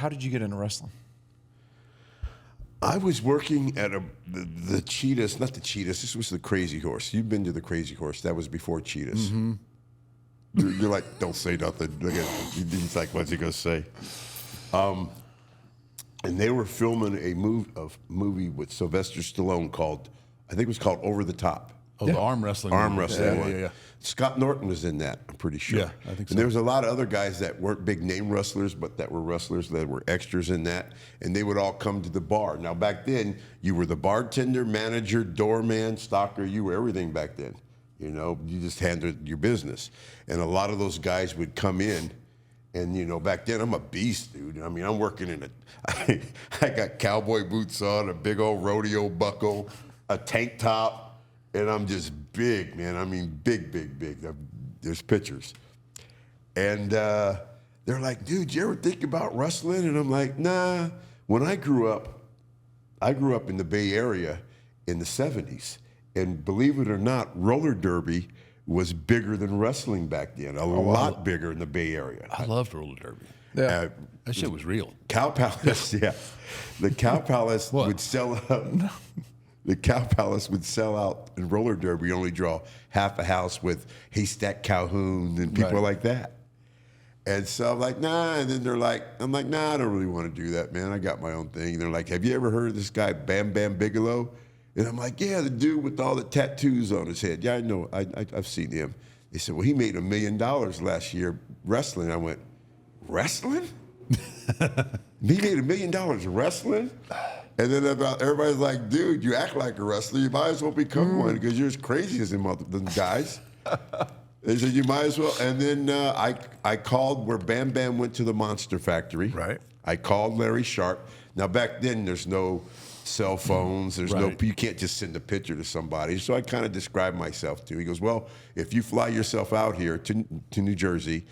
how did you get into wrestling? I was working at the Cheetahs, not the Cheetahs. This was the Crazy Horse. You've been to the Crazy Horse. That was before Cheetahs. Mm-hmm. You're like, don't say nothing. Look at him. He's like, what's he gonna say? And they were filming a movie with Sylvester Stallone called, I think it was called Over the Top. Oh, the arm wrestling. Arm wrestling one. Yeah. Scott Norton was in that, I'm pretty sure. Yeah, I think so. And there was a lot of other guys that weren't big name wrestlers, but that were wrestlers that were extras in that. And they would all come to the bar. Now, back then, you were the bartender, manager, doorman, stocker. You were everything back then. You know, you just handled your business. And a lot of those guys would come in. And, you know, back then, I'm a beast, dude. I mean, I'm working in I got cowboy boots on, a big old rodeo buckle, a tank top. And I'm just big, man. I mean, big. There's pictures. And they're like, dude, you ever think about wrestling? And I'm like, nah. When I grew up in the Bay Area in the 70s. And believe it or not, roller derby was bigger than wrestling back then. A lot bigger in the Bay Area. I loved roller derby. Yeah. That shit was real. Cow Palace, yeah. The Cow Palace would sell out. The Cow Palace would sell out in roller derby, only draw half a house with Haystack Calhoun and people like that. And so I'm like, nah. And then I'm like, nah, I don't really want to do that, man. I got my own thing. And they're like, have you ever heard of this guy, Bam Bam Bigelow? And I'm like, yeah, the dude with all the tattoos on his head. Yeah, I know. I've seen him. They said, well, he made $1 million last year wrestling. I went, wrestling? He made $1 million wrestling? And then everybody's like, dude, you act like a wrestler. You might as well become one because you're as crazy as them guys. They said, you might as well. And then I called where Bam Bam went to the Monster Factory. Right. I called Larry Sharp. Now, back then, there's no cell phones. There's you can't just send a picture to somebody. So I kind of described myself to him. He goes, well, if you fly yourself out here to New Jersey,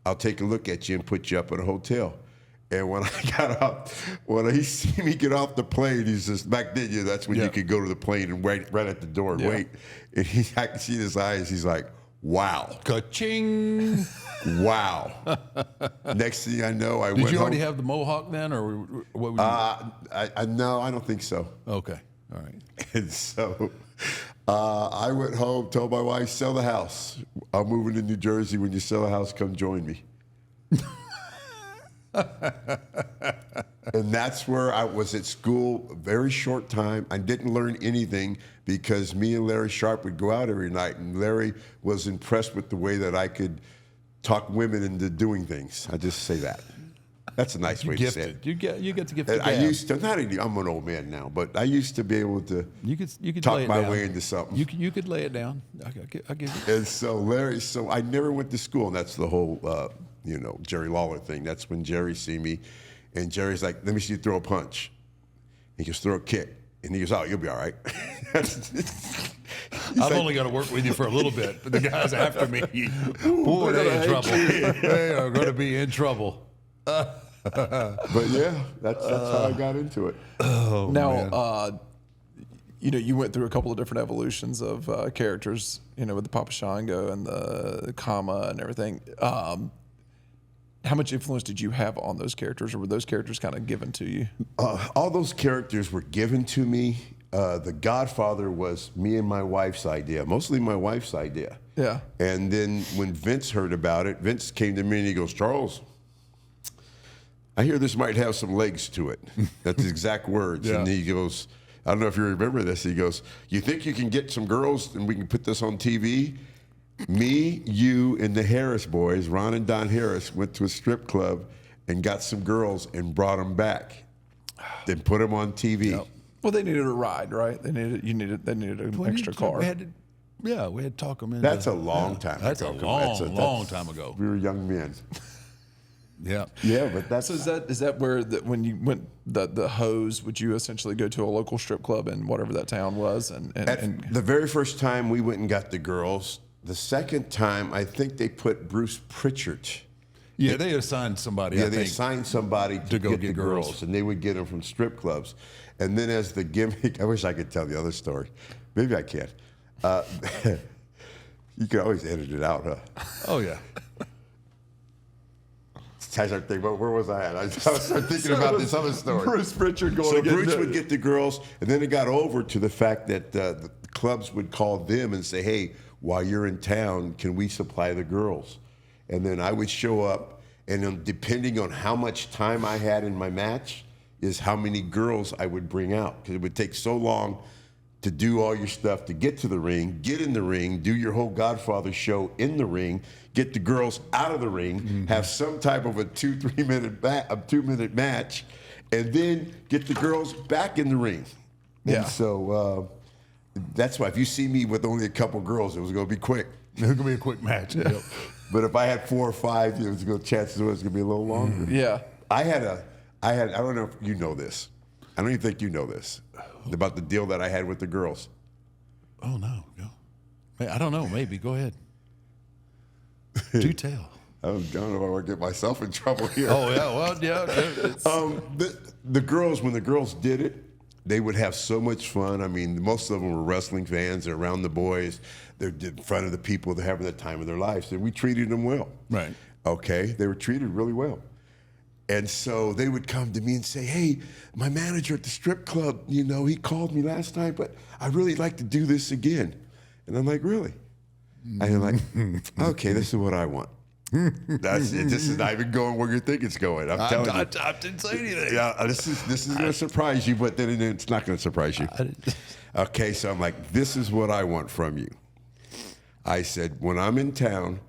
I'll take a look at you and put you up at a hotel. And when I got up, when he see me get off the plane, he's just, back then, that's when you could go to the plane and wait right at the door and wait. And I can see in his eyes, he's like, wow. Ka-ching. Wow. Next thing I know, I went home. Did you already have the mohawk then, or what were you? No, I don't think so. Okay, all right. And so I went home, told my wife, sell the house. I'm moving to New Jersey. When you sell the house, come join me. And that's where I was at school a very short time. I didn't learn anything because me and Larry Sharp would go out every night, and Larry was impressed with the way that I could talk women into doing things. I just say that. That's a nice way to say it. You get to give the I used to, I'm an old man now, but I used to be able to you could talk lay it my down. way into something. You could lay it down. I give you. And so I never went to school, and that's the whole, Jerry Lawler thing. That's when Jerry see me, and Jerry's like, let me see you throw a punch. He goes, throw a kick. And he goes, oh, you'll be all right. I've only got to work with you for a little bit, but the guys after me, boy, they're in trouble. They are going to be in trouble. But yeah, that's how I got into it. Oh, now, you went through a couple of different evolutions of characters, with the Papa Shango and the Kama and everything. How much influence did you have on those characters, or were those characters kind of given to you? All those characters were given to me. The Godfather was me and my wife's idea, mostly my wife's idea. Yeah. And then when Vince heard about it, Vince came to me and he goes, Charles, I hear this might have some legs to it. That's his exact words. Yeah. And he goes, I don't know if you remember this. He goes, you think you can get some girls and we can put this on TV? Me, you, and the Harris boys, Ron and Don Harris, went to a strip club and got some girls and brought them back. Then put them on TV. Yep. Well, they needed a ride, right? They needed an extra car. We had to talk them in. That's a long time That's ago. a long time ago. We were young men. Yeah. Yeah, but that's... So is that where when you went the hose, would you essentially go to a local strip club in whatever that town was? And the very first time we went and got the girls, the second time I think they put Bruce Pritchard. Yeah, they assigned somebody. Yeah, they assigned somebody to go get the girls, and they would get them from strip clubs. And then as the gimmick, I wish I could tell the other story. Maybe I can't. You can always edit it out, huh? Oh yeah. start thinking, where was I at? I started thinking about this other story. Bruce Pritchard going So to get Bruce would get the girls, and then it got over to the fact that the clubs would call them and say, hey, while you're in town, can we supply the girls? And then I would show up, and then depending on how much time I had in my match is how many girls I would bring out, because it would take so long to do all your stuff, to get to the ring, get in the ring, do your whole Godfather show in the ring, get the girls out of the ring, have some type of a 2-3 minute match, and then get the girls back in the ring. Yeah. And so that's why if you see me with only a couple girls, it was going to be quick. It's going to be a quick match. Yep. But if I had 4 or 5, it was going chances were it was going to be a little longer. Yeah. I don't know if you know this. I don't even think you know this about the deal that I had with the girls. Oh, no. I don't know. Maybe. Go ahead. Do tell. I don't know if I want to get myself in trouble here. Oh, yeah. Well, yeah. The girls, when the girls did it, they would have so much fun. I mean, most of them were wrestling fans. They're around the boys. They're in front of the people. They're having the time of their lives. And we treated them well. Right. Okay? They were treated really well. And so they would come to me and say, hey, my manager at the strip club, he called me last time, but I'd really like to do this again. And I'm like, really? And I'm like, okay, this is what I want. That's it. This is not even going where you think it's going. I'm telling you. I didn't say anything. Yeah, this is going to surprise you, but then it's not going to surprise you. Okay, so I'm like, this is what I want from you. I said, when I'm in town,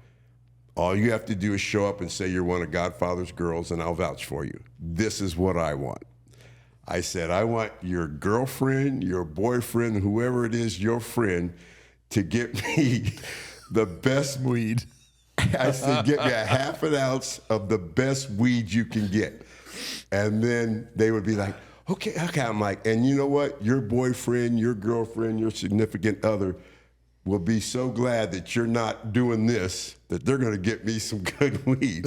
all you have to do is show up and say you're one of Godfather's girls, and I'll vouch for you. This is what I want. I said, I want your girlfriend, your boyfriend, whoever it is, your friend, to get me the best weed. I said, get me a half an ounce of the best weed you can get. And then they would be like, okay. I'm like, and you know what? Your boyfriend, your girlfriend, your significant other will be so glad that you're not doing this, that they're going to get me some good weed.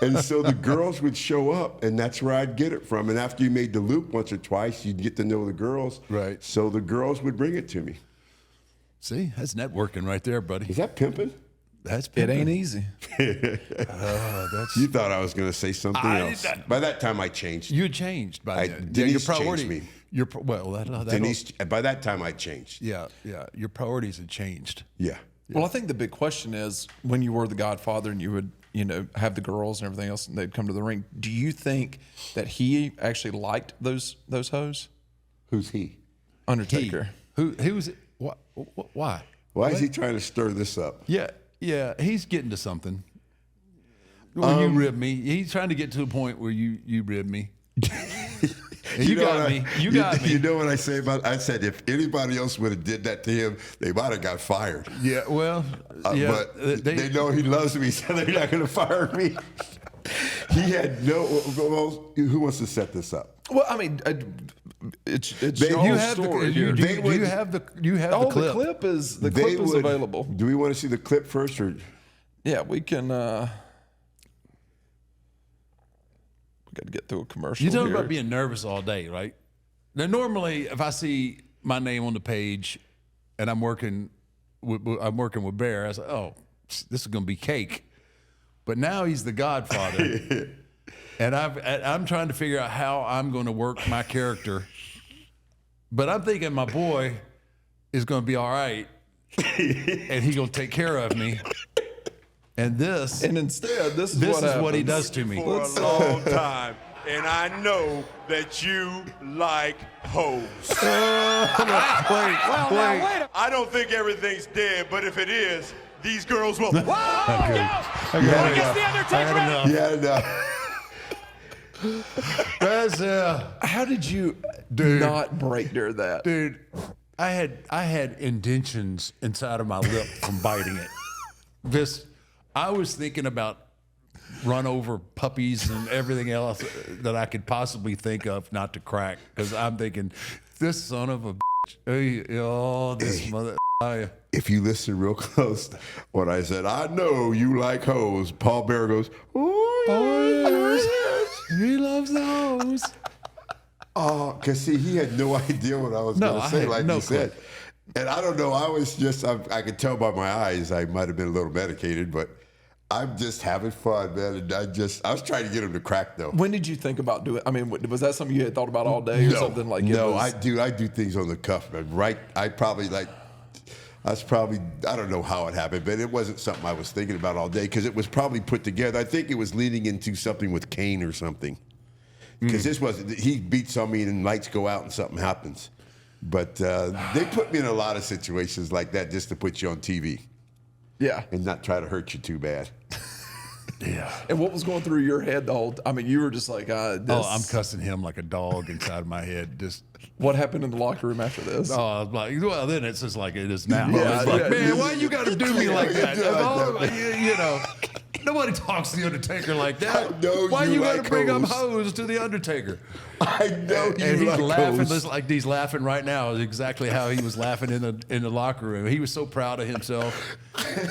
And so the girls would show up, and that's where I'd get it from. And after you made the loop once or twice, you'd get to know the girls. Right. So the girls would bring it to me. See, that's networking right there, buddy. Is that pimping? That's It pimping. ain't easy. You thought I was going to say something else. By that time, I changed. You changed by then. Denise your priority, changed me. Denise. By that time, I changed. Yeah. Your priorities had changed. Yeah. Well, I think the big question is when you were the Godfather and you would, have the girls and everything else, and they'd come to the ring. Do you think that he actually liked those hoes? Who's he? Undertaker. Who was it? What? Why? Why is he trying to stir this up? Yeah. He's getting to something. When you rib me, he's trying to get to a point where you rib me. You got me. You got me. You know what I say about? I said if anybody else would have did that to him, they might have got fired. Yeah. Well. But they know he loves me, so they're not going to fire me. He had no. Well, who wants to set this up? Well, I mean, it's They- your you whole have the- story You, here. do, They do would- you have the the clip? clip is They would- available. Do we want to see the clip first, or Yeah, we can. We got to get through a commercial. You're talking here. about being nervous all day, right? Now, normally, if I see my name on the page and I'm working with Bear, I say, "Oh, this is going to be cake." But now he's the Godfather, and I'm trying to figure out how I'm going to work my character. But I'm thinking my boy is going to be all right, and he's going to take care of me. And instead, this is what he happens. does to me. For a long time, and I know that you like hoes. I don't think everything's dead, but if it is, these girls will. I got the Undertaker. yeah, no. That's How did you Dude. not break during that? dude. I had indentions inside of my lip from biting it. I was thinking about run over puppies and everything else that I could possibly think of not to crack, because I'm thinking, this son of a bitch, this mother. If you listen real close, when I said, I know you like hoes, Paul Bear goes, oh, yes. He loves those. Oh, because see, he had no idea what I was No, going to I say, had like no you said. And I don't know, I was just, I could tell by my eyes, I might have been a little medicated, but I'm just having fun, man. And I was trying to get him to crack though. When did you think about doing? I mean, was that something you had thought about all day, or something like? No, I do things on the cuff, man. Right? I don't know how it happened, but it wasn't something I was thinking about all day because it was probably put together. I think it was leading into something with Kane or something. Because this wasn't, he beats on me and lights go out and something happens. But they put me in a lot of situations like that just to put you on TV. Yeah. And not try to hurt you too bad. Yeah. And what was going through your head the whole I mean, you were just like, I'm cussing him like a dog inside my head. Just what happened in the locker room after this? Oh, I was like, well, then it's just like it is now. Yeah, It's like, yeah. man, why you got to do me like that? Like You know, nobody talks to the Undertaker like that. I know Why you you got like to bring up hoes. hoes to the Undertaker? I know you And he's like laughing, hoes. just like he's laughing right now. Is exactly how he was laughing in the locker room. He was so proud of himself.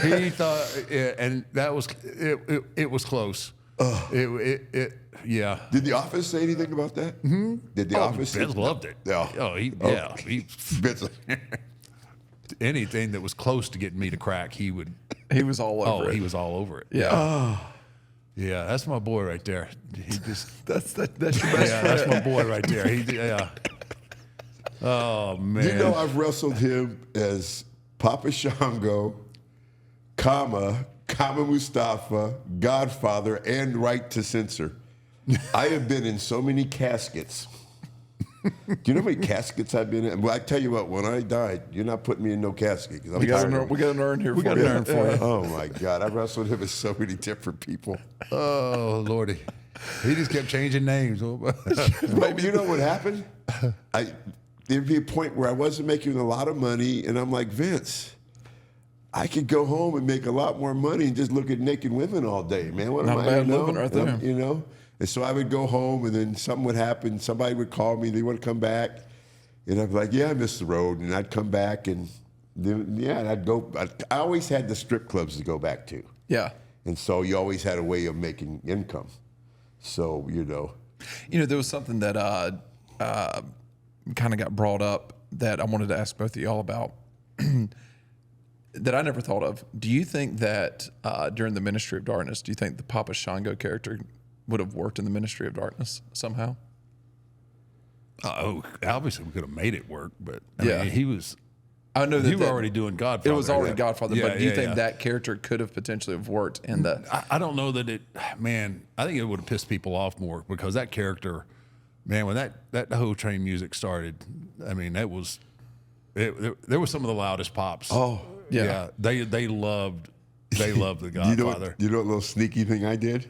He thought, and that was it was close. Yeah. Did the office say anything about that? Mm-hmm. Did the office? Vince loved it. Yeah. Oh, Vince- anything that was close to getting me to crack, he would. He was all over it. He was all over it. Yeah. Yeah, that's my boy right there. He just That's your best yeah, friend. that's my boy right there. Yeah. Oh man. You know, I've wrestled him as Papa Shango, Kama Mustafa, Godfather, and Right to Censor. I have been in so many caskets. Do you know how many caskets I've been in? Well, I tell you what, when I died, you're not putting me in no casket. 'Cause I'm We got tired of an urn here. We got an urn for you. Oh my God, I wrestled him with so many different people. Oh Lordy. He just kept changing names. But you know what happened? There'd be a point where I wasn't making a lot of money, and I'm like, Vince, I could go home and make a lot more money and just look at naked women all day, man. What Not am I, bad you know? living right there. You know? And so I would go home, and then something would happen. Somebody would call me. They want to come back. And I'd be like, yeah, I missed the road. And I'd come back, and then, yeah, and I'd go. I always had the strip clubs to go back to. Yeah. And so you always had a way of making income. So, you know. You know, there was something that kind of got brought up that I wanted to ask both of y'all about that I never thought of. Do you think that during the Ministry of Darkness, do you think the Papa Shango character would have worked in the Ministry of Darkness somehow? Oh, obviously we could have made it work, but I Yeah. mean, he was. I know that You were already doing Godfather. It was already Yeah. Godfather, Yeah, but do you yeah, think yeah. that character could have potentially have worked in the? I don't know that it, man. I think it would have pissed people off more because that character, man, when that whole train music started, I mean, that was, there were some of the loudest pops. Oh, yeah. They loved the Godfather. You know what little sneaky thing I did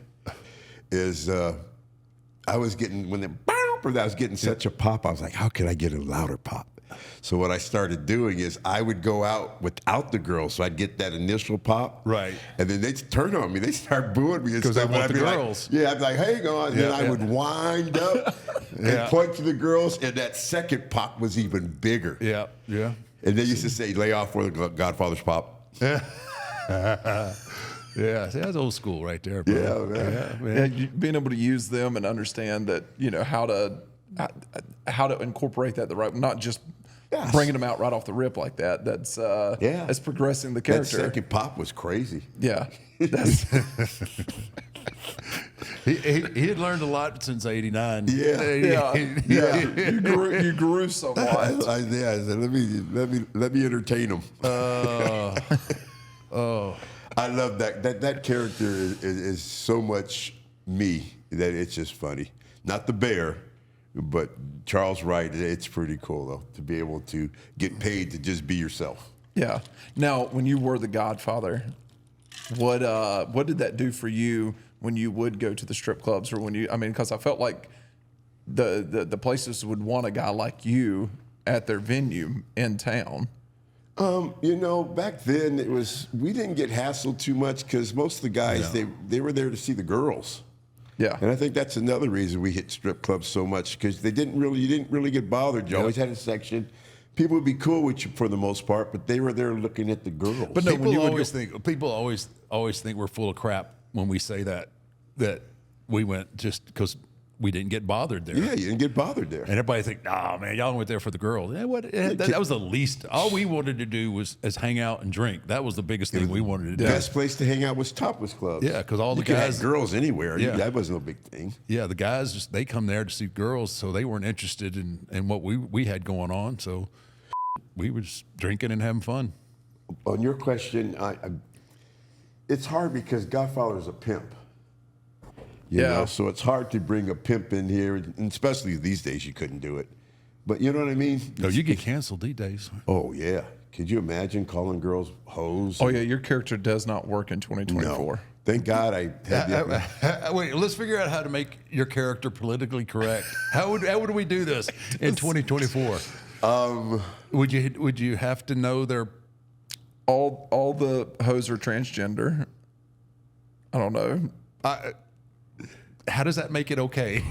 is I was getting I was getting such a pop. I was like, how can I get a louder pop? So what I started doing is I would go out without the girls, so I'd get that initial pop, Right. And then they'd turn on me. They start booing me and 'Cause they stuff. want and I'd the be like, girls. yeah, I'd be like, hang on. And then I would wind up and Yeah. point to the girls, and that second pop was even bigger. Yeah, yeah. And they used to say, lay off for the Godfather's pop. Yeah, see, that's old school right there, bro. Yeah, man. Yeah, man. Yeah, being able to use them and understand that, you know, how to incorporate that the right, not just Yes. bringing them out right off the rip like that. That's that's progressing the That character. second pop was crazy. Yeah, that's, He had learned a lot since '89. Yeah. yeah. You grew somewhat. Yeah, I said, let me entertain them. I love that. That character is so much me that it's just funny. Not the bear, but Charles Wright. It's pretty cool though to be able to get paid to just be yourself. Yeah. Now, when you were the Godfather, what did that do for you when you would go to the strip clubs, or when you? I mean, because I felt like the places would want a guy like you at their venue in town. You know, back then we didn't get hassled too much because most of the guys they were there to see the girls. Yeah. And I think that's another reason we hit strip clubs so much because you didn't really get bothered. You always had a section. People would be cool with you for the most part, but they were there looking at the girls. But no, when you would People always think we're full of crap when we say that we went just because we didn't get bothered there. Yeah, you didn't get bothered there. And everybody think, "Oh man, y'all went there for the girls." Yeah, what? That was the least. All we wanted to do was hang out and drink. That was the biggest thing we wanted to do. Best place to hang out was topless clubs. Yeah, because all the you could guys, have girls anywhere. Yeah. That wasn't a big thing. yeah, the guys just they come there to see girls, so they weren't interested in what we had going on. So we were just drinking and having fun. On your question, it's hard because Godfather is a pimp. You Yeah. know, so it's hard to bring a pimp in here, and especially these days you couldn't do it. But you know what I mean? No, you get canceled these days. Oh yeah. Could you imagine calling girls hoes? Oh yeah, your character does not work in 2024. No. Thank God I had the. Wait, let's figure out how to make your character politically correct. How would we do this in 2024? Would you have to know their? All the hoes are transgender. I don't know. How does that make it okay?